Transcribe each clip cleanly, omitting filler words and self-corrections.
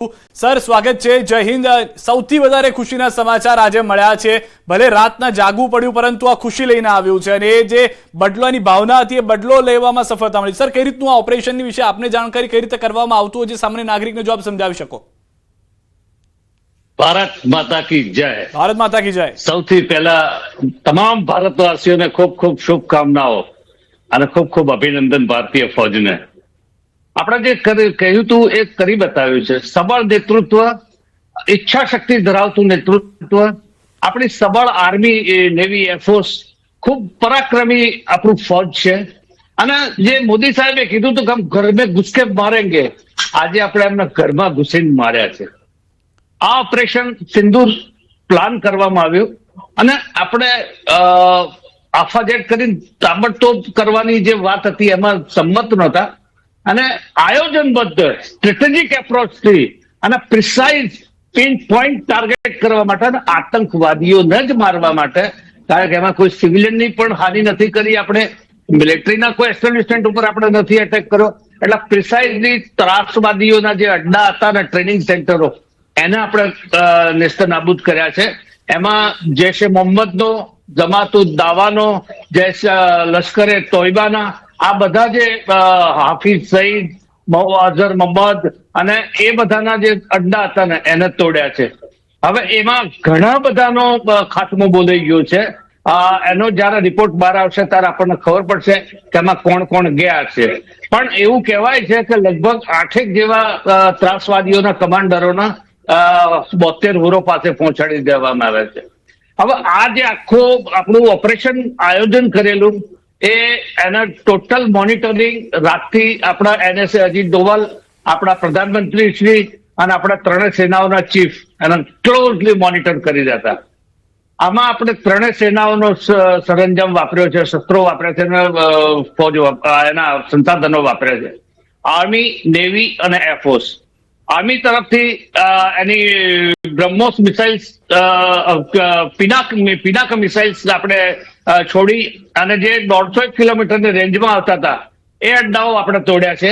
Sir સ્વાગત છે. જય હિન્દ. સૌથી વધારે ખુશીના સમાચાર આજે મળ્યા છે. ભલે રાતના જાગવું પડ્યું પરંતુ આ ખુશી લઈને આવ્યું છે અને એ જે બદલાની ભાવના હતી એ બદલો લેવામાં સફળતા મળી. સર કઈ રીતનું આ ઓપરેશનની વિશે આપને જાણકારી કઈ રીતે કરવામાં આવતું હોય જે સામાન્ય નાગરિકને જો આપ સમજાવી શકો. ભારત માતા કી જય. ભારત માતા કી જય. સૌથી પહેલા તમામ ભારતવાસીઓને ખૂબ ખૂબ શુભકામનાઓ અને ખૂબ ખૂબ અભિનંદન ભારતીય ફૌજને. આપણે જે કહ્યું હતું એ કરી બતાવ્યું છે. સબળ નેતૃત્વ, ઈચ્છા શક્તિ ધરાવતું નેતૃત્વ, આપણી સબળ આર્મી, નેવી, એરફોર્સ, ખૂબ પરાક્રમી આપણું ફૌજ છે. અને જે મોદી સાહેબે કીધું હતું કે હમ ઘર મેં ઘુસ કે મારેંગે, આજે આપણે એમના ઘરમાં ઘુસીને માર્યા છે. આ ઓપરેશન સિંદૂર પ્લાન કરવામાં આવ્યું અને આપણે આફાજેટ કરીને તાબડતોબ કરવાની જે વાત હતી એમાં સંમત નહોતા અને આયોજનબદ્ધ સ્ટ્રેટેજિક એપ્રોચથી અને પ્રિસાઇઝ પિન પોઈન્ટ ટાર્ગેટ કરવા માટે અને આતંકવાદીઓને જ મારવા માટે, કારણ કે એમાં કોઈ સિવિલિયનની પણ હાનિ નથી કરી. આપણે મિલિટરીના કોઈ એસ્ટાબ્લિશમેન્ટ ઉપર આપણે નથી એટેક કર્યો. એટલે પ્રિસાઇઝલી ત્રાસવાદીઓના જે અડ્ડા હતા ને ટ્રેનિંગ સેન્ટરો એને આપણે નેસ્ત નાબૂદ કર્યા છે. એમાં જૈશ એ મોહમ્મદનો, જમાતુદ દાવાનો, લશ્કરે તોયબાના આ બધા જે હાફિઝ સઈદ, અઝહર મોહમ્મદ અને એ બધાના જે અડ્ડા હતા ને એને તોડ્યા છે. હવે એમાં ઘણા બધાનો ખાત્મો બોલાઈ ગયો છે. એનો જયારે રિપોર્ટ બહાર આવશે ત્યારે આપણને ખબર પડશે કે એમાં કોણ કોણ ગયા છે. પણ એવું કહેવાય છે કે લગભગ 8 જેવા ત્રાસવાદીઓના કમાન્ડરોના 72 હુરો પાસે પહોંચાડી દેવામાં આવે છે. હવે આ જે આખું આપણું ઓપરેશન આયોજન કરેલું એ એના ટોટલ મોનિટરિંગ રાતથી આપણા NSA અજીત ડોવાલ, આપણા પ્રધાનમંત્રી શ્રી અને આપણા ત્રણેય સેનાઓના ચીફ એના ક્લોઝલી મોનિટર કરી રહ્યા હતા. આમાં આપણે ત્રણેય સેનાઓનો સરંજામ વાપર્યો છે, શસ્ત્રો વાપર્યા છે, ફૌજ એના સંસાધનો વાપર્યા છે. આર્મી, નેવી અને એરફોર્સ. આર્મી તરફથી એની બ્રહ્મોસ મિસાઇલ્સ, પિનાક મિસાઇલ્સ આપણે છોડી અને જે 150 કિલોમીટરની રેન્જમાં આવતા હતા એ અડ્ડાઓ આપણે તોડ્યા છે.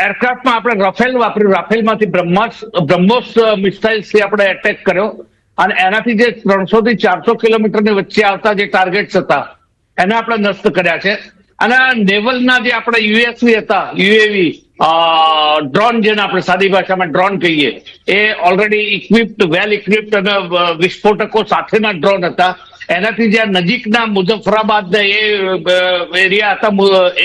એરક્રાફ્ટમાં આપણે રાફેલ વાપર્યું. રાફેલમાંથી બ્રહ્મોસ મિસાઇલ્સથી આપણે એટેક કર્યો અને એનાથી જે 300 થી 400 કિલોમીટરની વચ્ચે આવતા જે ટાર્ગેટ્સ હતા એને આપણે નષ્ટ કર્યા છે. અને નેવલના જે આપણે યુએસવી હતા, યુએવી ડ્રોન, જેને આપણે સાદી ભાષામાં ડ્રોન કહીએ, એ ઓલરેડી ઇક્વિપ્ડ, વેલ ઇક્વિપ્ડ અને વિસ્ફોટકો સાથેના ડ્રોન હતા. એનાથી જે નજીકના મુઝફ્ફરાબાદ એ એરિયા હતા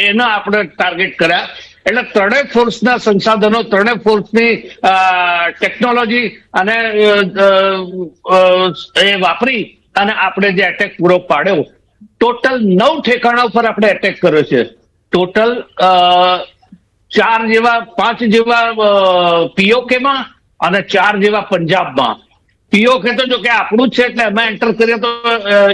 એને આપણે ટાર્ગેટ કર્યા. એટલે ત્રણેય ફોર્સના સંસાધનો, ત્રણેય ફોર્સની ટેકનોલોજી અને એ વાપરી અને આપણે જે એટેક પૂરો પાડ્યો. ટોટલ 9 ઠેકાણા ઉપર આપણે એટેક કર્યો છે. ટોટલ 5 જેવા પીઓકેમાં અને 4 જેવા પંજાબમાં. પીઓકે તો જો કે આપણું જ છે એટલે એમાં એન્ટર કરીએ તો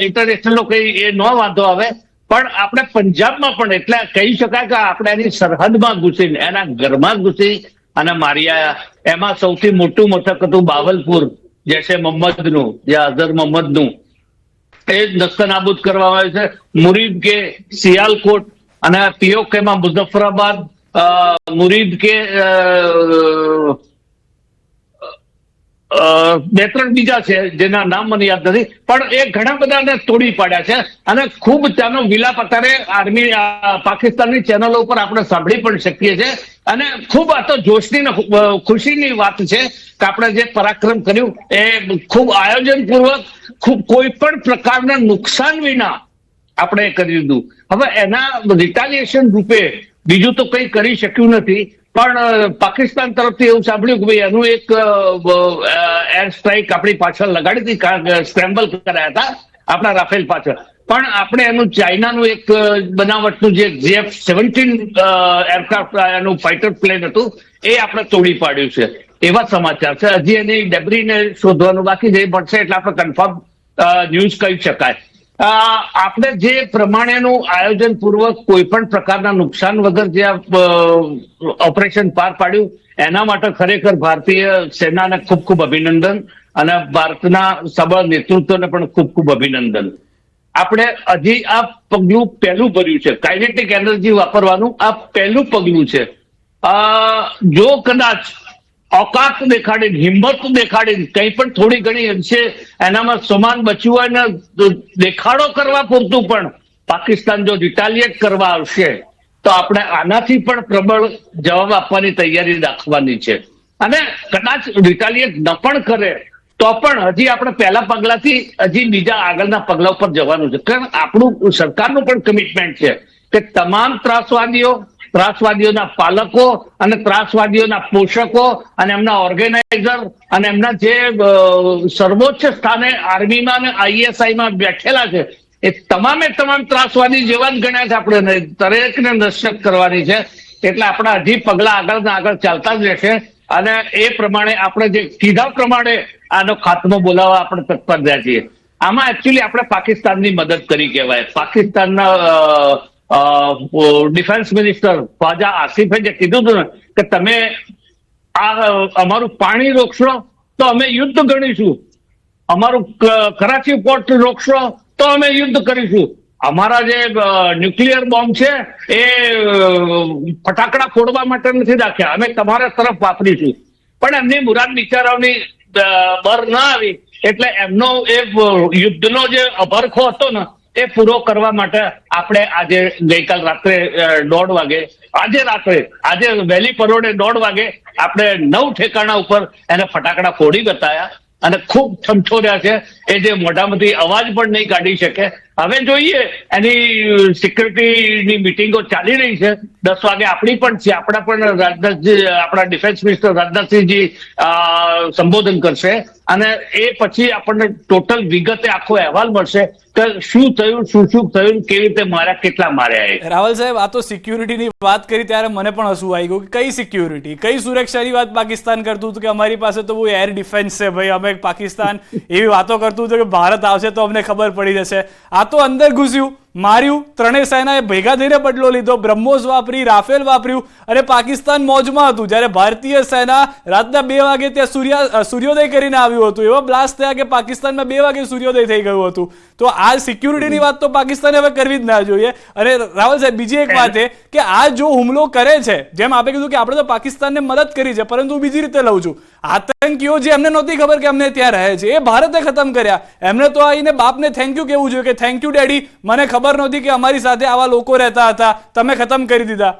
ઇન્ટરનેશનલ કઈ એ ન વાંધો આવે, પણ આપણે પંજાબમાં પણ એટલે કહી શકાય કે આપણે એની સરહદમાં ઘૂસીને એના ઘરમાં ઘૂસી અને મારી આવ્યા. એમાં સૌથી મોટું મથક હતું બાવલપુર, જૈશ એ મોહમ્મદનું, જે અઝહર મોહમ્મદનું, એ નસ્તનાબૂદ કરવામાં આવ્યું છે. મુરીદ કે સિયાલકોટ અને પીઓકેમાં મુઝફ્ફરાબાદ, મુરીદ કે 2-3 બીજા છે જેના નામ મને યાદ નથી, પણ એ ઘણા બધાને તોડી પાડ્યા છે. અને ખૂબ ત્યાંનો વિલાપ અત્યારે આર્મી, પાકિસ્તાનની ચેનલો ઉપર આપણે સાંભળી પણ શકીએ છીએ. અને ખૂબ આ તો જોશની ખુશીની વાત છે કે આપણે જે પરાક્રમ કર્યું એ ખૂબ આયોજનપૂર્વક, ખૂબ કોઈ પણ પ્રકારના નુકસાન વિના આપણે કરી દીધું. હવે એના રિટાલિએશન રૂપે બીજું તો કંઈ કરી શક્યું નથી, પણ પાકિસ્તાન તરફથી એવું સાંભળ્યું કે ભાઈ એનું એક એર સ્ટ્રાઇક આપણી પાછળ લગાડી હતી, સ્ક્રેમ્બલ કરાયા હતા આપણા રાફેલ પાછળ. પણ આપણે એનું ચાઇનાનું એક બનાવટનું જે JF-17 એરક્રાફ્ટ, એનું ફાઇટર પ્લેન હતું, એ આપણે તોડી પાડ્યું છે. એવા સમાચાર છે. હજી એની ડેબ્રીને શોધવાનું બાકી છે, મળશે એટલે આપણે કન્ફર્મ ન્યૂઝ કહી શકાય. આપણે જે પ્રમાણેનું આયોજન પૂર્વક કોઈ પણ પ્રકારના નુકસાન વગર જે ઓપરેશન પાર પાડ્યું એના માટે ખરેખર ભારતીય સેનાને ખૂબ ખૂબ અભિનંદન અને ભારતના સબળ નેતૃત્વને પણ ખૂબ ખૂબ અભિનંદન. આપણે હજી આ પગલું પહેલું ભર્યું છે. કાઇનેટિક એનર્જી વાપરવાનું આ પહેલું પગલું છે. જો કદાચ औकात દેખાડીને, હિંમત દેખાડીને, કંઈ પણ થોડી ઘણી અંશે એનામાં સમાન બચ્યું હોય ને દેખાડો કરવા પૂરતું પણ પાકિસ્તાન જો રિટાલિએટ કરવા આવશે તો આપણે આનાથી પણ પ્રબળ જવાબ આપવાની તૈયારી દાખવવાની છે. અને કદાચ રિટાલિએટ ન પણ કરે તો પણ હજી આપણે પહેલા પગલાથી હજી બીજા આગળના પગલા ઉપર જવાનું છે. કારણ આપણું સરકારનું પણ કમિટમેન્ટ છે કે તમામ ત્રાસવાદીઓના પાલકો અને ત્રાસવાદીઓના પોષકો અને એમના ઓર્ગેનાઇઝર અને એમના જે સર્વોચ્ચ સ્થાને આર્મીમાં અને આઈએસઆઈમાં બેઠેલા છે એ તમામ ત્રાસવાદી જેવા જ ગણ્યા છે. આપણે દરેકને નશ્યત કરવાની છે. એટલે આપણે હજી પગલા આગળ ચાલતા જ રહેશે અને એ પ્રમાણે આપણે જે કીધા પ્રમાણે આનો ખાત્મો બોલાવવા આપણે તત્પર રહ્યા છીએ. આમાં એકચ્યુઅલી આપણે પાકિસ્તાનની મદદ કરી કહેવાય. પાકિસ્તાનના ડિફેન્સ મિનિસ્ટર ખ્વાજા આસિફે જે કીધું હતું ને કે તમે આ અમારું પાણી રોકશો તો અમે યુદ્ધ ગણીશું, અમારું કરાચી પોર્ટ રોકશો તો અમે યુદ્ધ કરીશું, અમારા જે ન્યુક્લિયર બોમ્બ છે એ ફટાકડા ફોડવા માટે નથી રાખ્યા, અમે તમારા તરફ વાપરીશું. પણ એમની મુરાદ બિચારાઓની બર ના આવી એટલે એમનો એ યુદ્ધનો જે અભરખો હતો ને એ પૂરો કરવા માટે આપણે ગઈકાલ રાત્રે 1:30 વાગે આજે વહેલી પરોઢે 1:30 વાગે આપણે 9 ઠેકાણા ઉપર એને ફટાકડા ફોડી બતાવ્યા અને ખૂબ ઠમઠોર્યા છે. એ જે મોઢામાંથી અવાજ પણ નહીં કાઢી શકે. હવે જોઈએ, એની સિક્યુરિટીની મિટિંગો ચાલી રહી છે. 10 વાગે આપણી પણ છે. આપણા ડિફેન્સ મિનિસ્ટર રાજનાથસિંહજી સંબોધન કરશે અને એ પછી આપણને ટોટલ વિગતે આખો અહેવાલ મળશે કે શું થયું, શું થયું, કેવી રીતે માર્યા, કેટલા માર્યા. રાવલ સાહેબ, આ તો સિક્યુરિટીની વાત કરી ત્યારે મને પણ હસવું આવી ગયું કે કઈ સિક્યુરિટી, કઈ સુરક્ષાની વાત પાકિસ્તાન કરતું હતું કે અમારી પાસે તો બહુ એર ડિફેન્સ છે ભાઈ, અમે પાકિસ્તાન એવી વાતો કરતું હતું કે ભારત આવશે તો અમને ખબર પડી જશે. આ તો અંદર ઘૂસ્યું, માર્યું, ત્રણેય સેનાએ ભેગા થઈને બદલો લીધો, બ્રહ્મોસ વાપરી, રાફેલ વાપર્યું અને પાકિસ્તાન મોજમાં હતું. જ્યારે ભારતીય સેના રાતના 2 વાગે ત્યાં સૂર્યોદય કરીને આવ્યું હતું. એવા બ્લાસ્ટ થયા કે પાકિસ્તાનમાં 2 વાગે સૂર્યોદય થઈ ગયું હતું. તો આ સિક્યુરિટીની વાત તો પાકિસ્તાને હવે કરવી જ ના જોઈએ. અને રાવલ સાહેબ, બીજી એક વાત એ કે આ જો હુમલો કરે છે, જેમ આપણે કીધું કે આપણે તો પાકિસ્તાનને મદદ કરી છે, પરંતુ બીજી રીતે લઉં છું, આતંકીઓ જે એમને નહોતી ખબર કે અમને ત્યાં રહે છે, એ ભારતે ખતમ કર્યા. એમને તો આવીને બાપને થેન્ક યુ કહેવું જોઈએ કે થેન્ક યુ ડેડી, મને ખબર નહોતી કે અમારી સાથે આવા લોકો રહેતા હતા, તમે ખતમ કરી દીધા.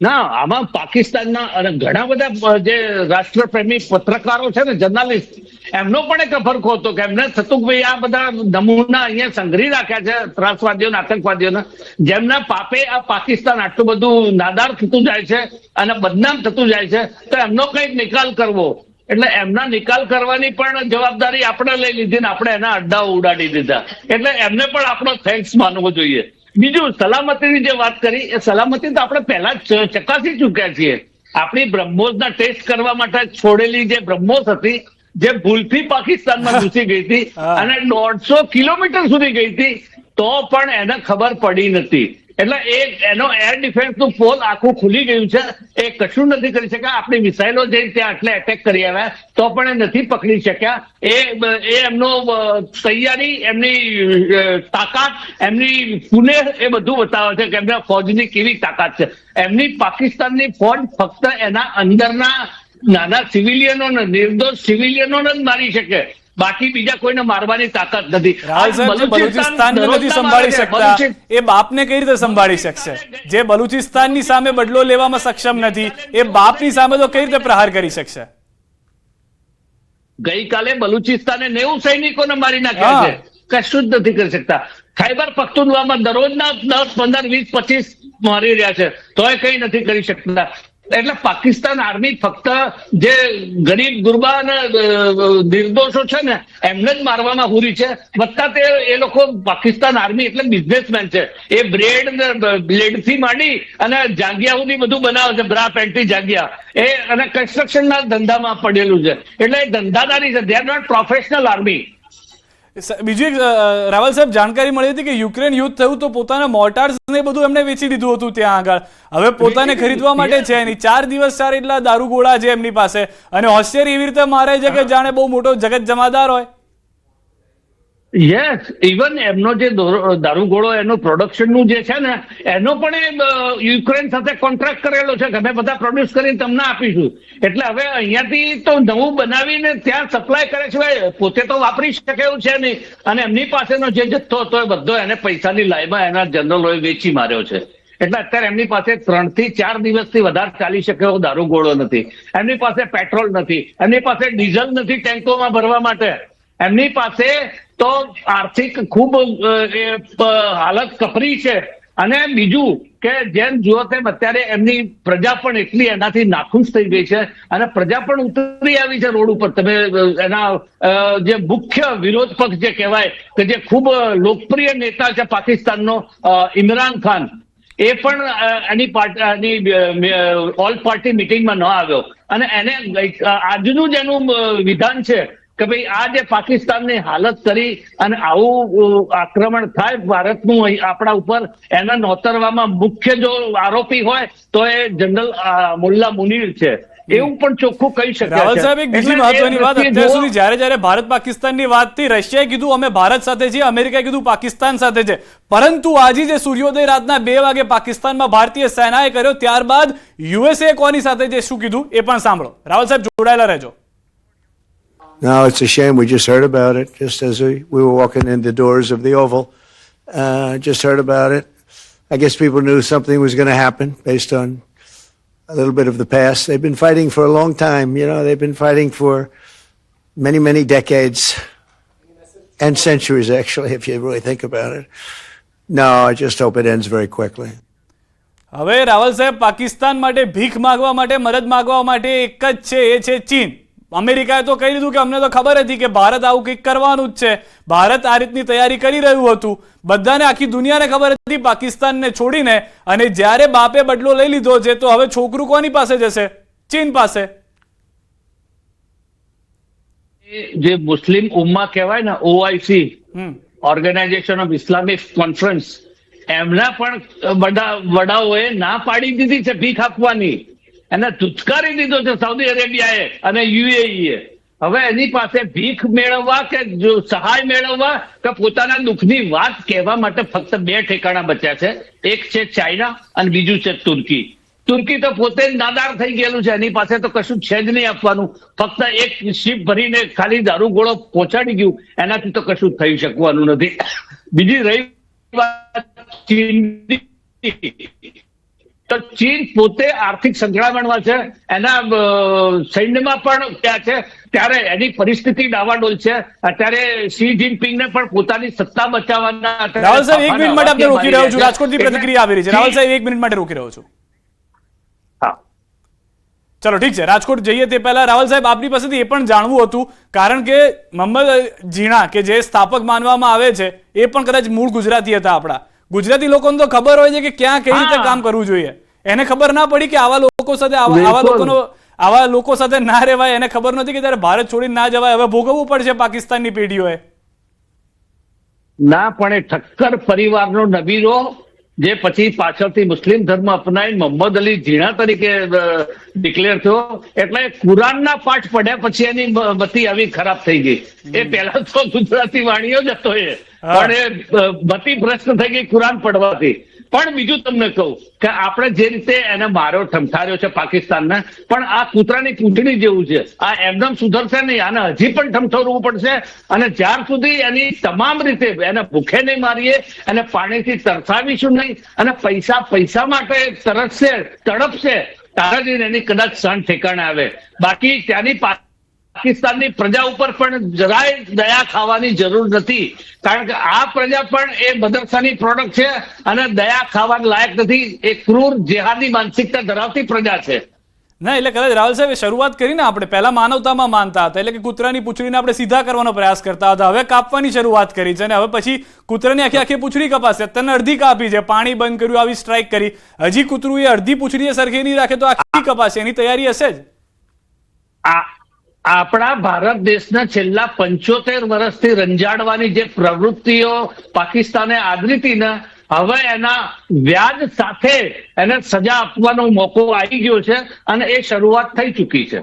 ના, આમાં પાકિસ્તાનના અને ઘણા બધા જે રાષ્ટ્રપ્રેમી પત્રકારો છે ને, જર્નાલિસ્ટ, એમનો પણ એક અફરખો હતો કે એમને થતું કે ભાઈ આ બધા નમૂના અહીંયા સંગ્રહી રાખ્યા છે ત્રાસવાદીઓના, આતંકવાદીઓના, જેમના પાપે આ પાકિસ્તાન આટલું બધું નાદાર થતું જાય છે અને બદનામ થતું જાય છે, તો એમનો કંઈક નિકાલ કરવો. એટલે એમના નિકાલ કરવાની પણ જવાબદારી આપણે લઈ લીધી ને આપણે એના અડ્ડાઓ ઉડાડી દીધા. એટલે એમને પણ આપણો થેન્ક્સ માનવો જોઈએ. બીજું, સલામતીની જે વાત કરી, એ સલામતી તો આપણે પહેલા જ ચકાસી ચૂક્યા છીએ. આપણી બ્રહ્મોસના ટેસ્ટ કરવા માટે છોડેલી જે બ્રહ્મોસ હતી, જે ભૂલથી પાકિસ્તાનમાં ઘૂસી ગઈ હતી અને 150 કિલોમીટર સુધી ગઈ હતી, તો પણ એને ખબર પડી નથી. એટલે એનો એર ડિફેન્સનું પોલ આખું ખુલી ગયું છે. એ કશું નથી કરી શક્યા. આપણી મિસાઇલો જે ત્યાં એટલે એટેક કરી આવ્યા તો પણ એ નથી પકડી શક્યા. એ એમનો તૈયારી, એમની તાકાત, એમની પુણે એ બધું બતાવે છે કે એમના ફૌજની કેવી તાકાત છે. એમની પાકિસ્તાનની ફૌજ ફક્ત એના અંદરના નાના સિવિલિયનોને, નિર્દોષ સિવિલિયનોને જ મારી શકે, બાકી બીજા કોઈને મારવાની તાકાત નથી. બલુચિસ્તાનને નથી સંભાળી શકતા, એ બાપને કઈ રીતે સંભાળી શકશે? જે બલુચિસ્તાનની સામે બદલો લેવામાં સક્ષમ નથી, એ બાપની સામે તો કઈ રીતે પ્રહાર કરી શકશે? ગઈકાલે બલુચિસ્તાને 90 સૈનિકોને મારી નાખ્યા છે. કશું જ નથી કરી શકતા. ખૈબર પખ્તુનવામાં દરરોજના 10, 15, 20, 25 મારી રહ્યા છે, તોય કઈ નથી કરી શકતા. એટલે પાકિસ્તાન આર્મી ફક્ત જે ગરીબ ગુરબા અને નિર્દોષો છે ને એમને જ મારવામાં પૂરી છે. વત્તા તે એ લોકો, પાકિસ્તાન આર્મી એટલે બિઝનેસમેન છે. એ બ્લેડ થી માંડી અને જાંગિયા સુધી બધું બનાવે છે, બ્રા પેન્ટી જાંગિયા, એ અને કન્સ્ટ્રક્શનના ધંધામાં પડેલું છે. એટલે એ ધંધાદારી છે. They are not professional army. બીજું એક રાવલ સાહેબ, જાણકારી મળી હતી કે યુક્રેન યુદ્ધ થયું તો પોતાના મોર્ટાર્સ ને બધું એમને વેચી દીધું હતું ત્યાં આગળ. હવે પોતાને ખરીદવા માટે છે નહીં. 4 દિવસ 4 એટલા દારૂગોળા છે એમની પાસે અને હોશિયારી એવી રીતે મારે છે કે જાણે બહુ મોટો જગત જમાદાર હોય. યસ, ઇવન એમનો જે દારૂગોળો એનું પ્રોડક્શનનું જે છે ને એનો પણ યુક્રેન સાથે કોન્ટ્રાક્ટ કરેલો છે કે અમે બધા પ્રોડ્યુસ કરીને તમને આપીશું. એટલે હવે અહીંયાથી તો નવું બનાવીને ત્યાં સપ્લાય કરે છે, પોતે તો વાપરી શકે એવું છે નહીં. અને એમની પાસેનો જે જથ્થો હતો એ બધો એને પૈસાની લાઈમાં એના જનરલોએ વેચી માર્યો છે. એટલે અત્યારે એમની પાસે 3 થી 4 દિવસથી વધારે ચાલી શકે એવો દારૂગોળો નથી, એમની પાસે પેટ્રોલ નથી, એમની પાસે ડીઝલ નથી ટેન્કોમાં ભરવા માટે, એમની પાસે તો આર્થિક ખૂબ હાલત કપરી છે. અને બીજું કે જેમ જુઓ તેમ અત્યારે એમની પ્રજા પણ એટલી એનાથી નાખુશ થઈ ગઈ છે અને પ્રજા પણ ઉતરી આવી છે રોડ ઉપર. તમે એના જે મુખ્ય વિરોધ પક્ષ જે કહેવાય કે જે ખૂબ લોકપ્રિય નેતા છે પાકિસ્તાનનો ઇમરાન ખાન, એ પણ એની ઓલ પાર્ટી મિટિંગમાં ન આવ્યો. અને એને આજનું જ એનું વિધાન છે કે ભાઈ આ જે પાકિસ્તાનની હાલત કરી અને આવું આક્રમણ થાય ભારતનું આપણા ઉપર, એના નોતરવામાં મુખ્ય જો આરોપી હોય તો એ જનરલ મુલ્લા મુનીર છે, એવું પણ ચોખ્ખું કહી શકાય. રાવલ સાહેબ, એક બીજી મહત્વની વાત, અત્યાર સુધી જ્યારે ભારત પાકિસ્તાનની વાત થઈ, રશિયાએ કીધું અમે ભારત સાથે છીએ, અમેરિકાએ કીધું પાકિસ્તાન સાથે છે, પરંતુ આજે જે સૂર્યોદય રાતના 2 વાગે પાકિસ્તાનમાં ભારતીય સેનાએ કર્યો, ત્યારબાદ યુએસએ કોની સાથે છે શું કીધું એ પણ સાંભળો. રાવલ સાહેબ, જોડાયેલા રહેજો. No, it's a shame. We just heard about it just as we were walking in the doors of the Oval. Just heard about it. I guess people knew something was going to happen based on a little bit of the past. They've been fighting for a long time. You know, they've been fighting for many, many decades and centuries, actually, if you really think about it. No, I just hope it ends very quickly. હવે રાવલ સાહેબ, પાકિસ્તાન માટે ભીખ માંગવા માટે, મદદ માંગવા માટે એક જ છે, એ છે ચીન. અમેરિકાએ તો કહી દીધું કે અમને તો ખબર હતી કે ભારત આવું કંઈક કરવાનું જ છે, ભારત આ રીતની તૈયારી કરી રહ્યું હતું, બધાને આખી દુનિયાને ખબર હતી પાકિસ્તાનને છોડીને. અને જ્યારે બાપે બદલો લઈ લીધો છે તો હવે છોકરું કોની પાસે જશે? ચીન પાસે. જે મુસ્લિમ ઉમ્મા કહેવાય ને, OIC, organisation of Islamic conference, એમના પણ વડાઓએ ના પાડી દીધી છે ભીખ આપવાની, એને ધુચકારી દીધો છે સાઉદી અરેબિયાએ અને UAE. હવે એની પાસે ભીખ મેળવવા કે જો સહાય મેળવવા કે પોતાના દુઃખની વાત કહેવા માટે ફક્ત 2 ઠેકાણા બચ્યા છે. એક છે ચાઇના અને બીજું છે તુર્કી. તુર્કી તો પોતે જ નાદાર થઈ ગયેલું છે, એની પાસે તો કશું છે જ નહીં આપવાનું, ફક્ત એક શિપ ભરીને ખાલી દારૂગોળો પહોંચાડી ગયું, એનાથી તો કશું થઈ શકવાનું નથી. બીજી રહી વાત ચીનની, તો ચીન પોતે આર્થિક સંકળામણમાં છે, એના સૈન્યમાં પણ ત્યાં છે, ત્યારે એની પરિસ્થિતિ ડાવાડોલ છે. અત્યારે શી જિનપિંગને પણ પોતાની સત્તા બચાવવાના. રાવલ સાહેબ, 1 મિનિટ માટે આપણે રોકી રહ્યો છું, રાજકોટથી પ્રતિક્રિયા આવી રહી છે. રાવલ સાહેબ, 1 મિનિટ માટે રોકી રહ્યો છું. હા, ચલો ઠીક છે, રાજકોટ જઈએ તે પહેલા રાવલ સાહેબ, આપની પાસેથી એ પણ જાણવું હતું, કારણ કે મોહમ્મદ જીણા કે જે સ્થાપક માનવામાં આવે છે એ પણ કદાચ મૂળ ગુજરાતી હતા. આપણા ગુજરાતી લોકોને તો ખબર હોય છે કે ક્યાં કઈ રીતે કામ કરવું જોઈએ, એને ખબર ના પડી કે આવા લોકો સાથે આવા લોકો સાથે ના રહેવાય, એને ખબર નથી કે ત્યારે ભારત છોડીને ના જવાય, હવે ભોગવવું પડશે પાકિસ્તાનની પેઢીઓએ. ના, પણ એ ઠક્કર પરિવારનો નબીરો જે પછી પાછળથી મુસ્લિમ ધર્મ અપનાવી મોહમ્મદ અલી જીણા તરીકે ડિક્લેર થયો, એટલે કુરાનના પાઠ પડ્યા પછી એની મતિ આવી ખરાબ થઈ ગઈ. એ પહેલા તો ગુજરાતી વાણીઓ જ હતો, પણ એ મતિ ભ્રષ્ટ થઈ ગઈ કુરાન પડવાથી. પણ બીજું તમને કહું કે આપણે જે રીતે એને માર્યો, ઠમઠાર્યો છે પાકિસ્તાનને, પણ આ કૂતરાની પૂંછડી જેવું છે, આ એમનેમ સુધરશે નહીં, આને હજી પણ ઠમઠારવું પડશે. અને જ્યાર સુધી એની તમામ રીતે એને ભૂખે નહીં મારીએ, એને પાણીથી તરસાવીશું નહીં, અને પૈસા માટે તરસશે, તડપશે, ત્યારે જ એની કદાચ સણ ઠેકાણે આવે. બાકી ત્યાંની પાકિસ્તાનની પ્રજા ઉપર પણ જરાય દયા ખાવાની જરૂર નથી, કારણ કે આ પ્રજા પણ એ મદરસાની પ્રોડક્ટ છે અને દયા ખાવા લાયક નથી. એ ક્રૂર જેહાદી માનસિકતા ધરાવતી પ્રજા છે. ના, એટલે કદાચ રાહુલ સાહેબ શરૂઆત કરીને આપણે પહેલા માનવતામાં માનતા હતા, એટલે કે કૂતરાની પૂંછડીને આપણે સીધા કરવાનો પ્રયાસ કરતા હતા, હવે કાપવાની શરૂઆત કરી છે, અને હવે પછી કૂતરાની આખી પૂંછડી કપાશે. અત્યારે અડધી કાપી છે, પાણી બંધ કર્યું, આવી સ્ટ્રાઇક કરી, હજી કૂતરું એ અડધી પૂંછડી સરખી નહીં રાખે તો આખી કપાશે, એની તૈયારી હશે જ. આપણા ભારત દેશના છેલ્લા 75 વર્ષથી રંજાડવાની જે પ્રવૃત્તિઓ પાકિસ્તાને આદરી હતી ને, હવે એના વ્યાજ સાથે એને સજા આપવાનો મોકો આવી ગયો છે અને એ શરૂઆત થઈ ચૂકી છે.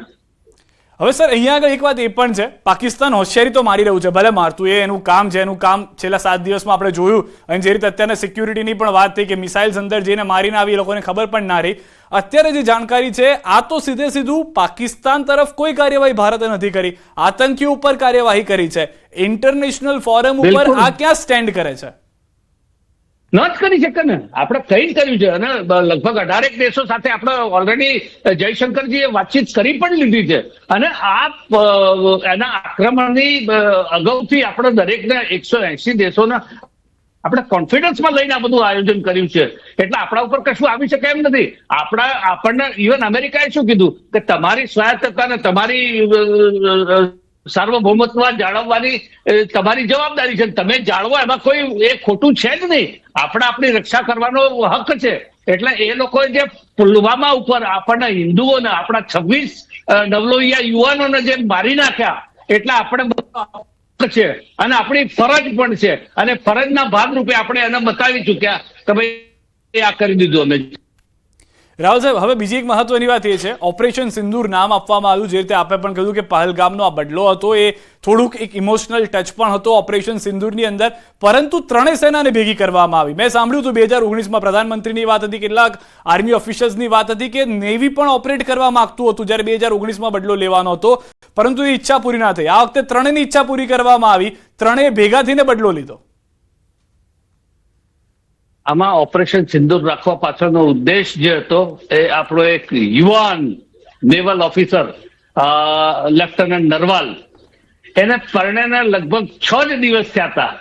હવે સર અહીંયા આગળ એક વાત એ પણ છે, પાકિસ્તાન હોશિયારી તો મારી રહ્યું છે, ભલે મારતું એ એનું કામ છે, એનું કામ છેલ્લા 7 દિવસમાં આપણે જોયું. અને જે રીતે અત્યારના સિક્યુરિટીની પણ વાત થઈ કે મિસાઇલ્સ અંદર જઈને મારીને આવી, એ લોકોને ખબર પણ ના રહી. અત્યારે જે જાણકારી છે, આ તો સીધે સીધું પાકિસ્તાન તરફ કોઈ કાર્યવાહી ભારતે નથી કરી, આતંકીઓ ઉપર કાર્યવાહી કરી છે. ઇન્ટરનેશનલ ફોરમ ઉપર બિલકુલ. આ ક્યાં સ્ટેન્ડ કરે છે? ન જ કરી શકે ને. આપણે કઈ કર્યું છે અને લગભગ 18 દેશો સાથે આપણે ઓલરેડી જયશંકરજીએ વાતચીત કરી પણ લીધી છે. અને આ એના આક્રમણની અગાઉથી આપણે દરેકને 180 દેશોના આપણે કોન્ફિડન્સમાં લઈને આ બધું આયોજન કર્યું છે. એટલે આપણા ઉપર કશું આવી શકે એમ નથી. આપણને ઇવન અમેરિકાએ શું કીધું કે તમારી સ્વાયત્તતા ને તમારી સાર્વભૌમત્વ જાળવવાની તમારી જવાબદારી છે. તમે જાળવો, એમાં કોઈ એ ખોટું છે જ નહીં. આપણે આપણી રક્ષા કરવાનો હક છે. એટલે એ લોકોએ જે પુલવામા ઉપર આપણના હિન્દુઓને, આપણા 26 નવલોહિયા યુવાનોને જે મારી નાખ્યા, એટલે આપણે છે અને આપણી ફરજ પણ છે. અને ફરજના ભાગરૂપે આપણે એને બતાવી ચૂક્યા કે ભાઈ આ કરી દીધું અમે. રાહુલ સાહેબ, હવે બીજી એક મહત્વની વાત એ છે, ઓપરેશન સિંદૂર નામ આપવામાં આવ્યું. જે રીતે આપણે પણ કહ્યું કે પહલગામનો આ બદલો હતો, એ થોડુંક એક ઇમોશનલ ટચ પણ હતો ઓપરેશન સિંદૂરની અંદર, પરંતુ ત્રણેય સેનાને ભેગી કરવામાં આવી. મેં સાંભળ્યું હતું 2019માં પ્રધાનમંત્રીની વાત હતી, કેટલાક આર્મી ઓફિશિયલ્સની વાત હતી કે નેવી પણ ઓપરેટ કરવા માંગતું હતું જ્યારે 2019માં બદલો લેવાનો હતો, પરંતુ એ ઈચ્છા પૂરી ના થઈ. આ વખતે ત્રણેયની ઈચ્છા પૂરી કરવામાં આવી, ત્રણેય ભેગા થઈને બદલો લીધો. આમાં ઓપરેશન સિંદૂર રાખવા પાછળનો ઉદ્દેશ જે હતો એ આપણો એક યુવાન નેવલ ઓફિસર લેફ્ટનન્ટ નરવાલ, એને પરણેને લગભગ 6 જ દિવસ થયા હતા.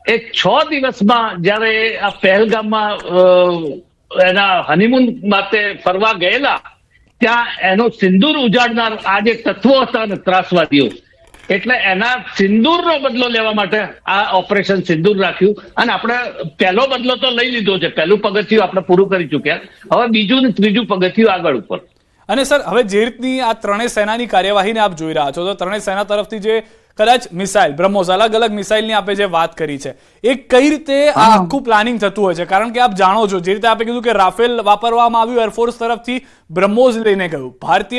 એ 6 દિવસમાં જયારે આ પહેલગામમાં એના હનીમૂન માટે ફરવા ગયેલા, ત્યાં એનો સિંદૂર ઉજાડનાર આ જે તત્વો હતા ને ત્રાસવાદીઓ, એટલે એના સિંદૂરનો બદલો લેવા માટે આ ઓપરેશન સિંદૂર રાખ્યું. અને આપણે પહેલો બદલો તો લઈ લીધો છે, પહેલું પગથિયું આપણે પૂરું કરી ચૂક્યા. હવે બીજું ને ત્રીજું પગથિયું આગળ ઉપર. અને સર, હવે જે રીતની આ ત્રણેય સેનાની કાર્યવાહીને આપ જોઈ રહ્યા છો, તો ત્રણેય સેના તરફથી જે કદાચ મિસાઇલ બ્રહ્મોસ, અલગ અલગ મિસાઇલની આપણે જે વાત કરી છે, એ કઈ રીતે આ આખું પ્લાનિંગ થતું હોય છે? કારણ કે આપ જાણો છો, જે રીતે આપણે કીધું કે રાફેલ વાપરવામાં આવ્યું એરફોર્સ તરફથી, બ્રહ્મોસ લઈને ગયું, ભારતીય